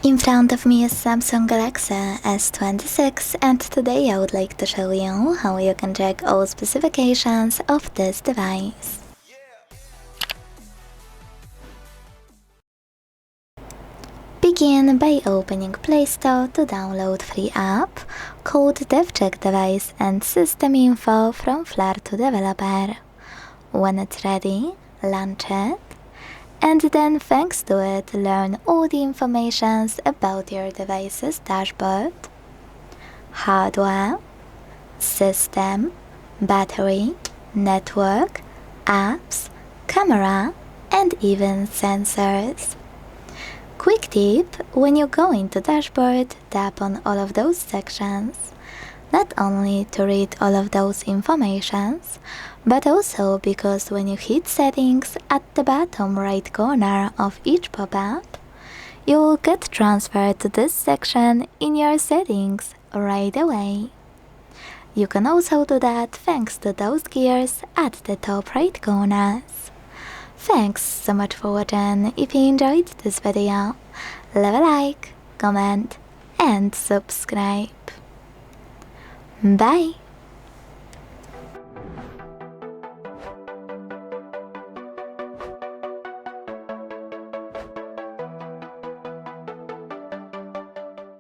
In front of me is Samsung Galaxy S26, and today I would like to show you how you can check all specifications of this device. Begin by opening Play Store to download free app called DevCheck Device and SystemInfo from Flare to Developer. When it's ready, launch it. And then thanks to it, learn all the information about your device's dashboard, hardware, system, battery, network, apps, camera, and even sensors. Quick tip, when you go into dashboard, tap on all of those sections, not only to read all of those informations, but also because when you hit settings at the bottom right corner of each pop-up, you will get transferred to this section in your settings right away. You can also do that thanks to those gears at the top right corners. Thanks so much for watching. If you enjoyed this video, leave a like, comment and subscribe. Bye!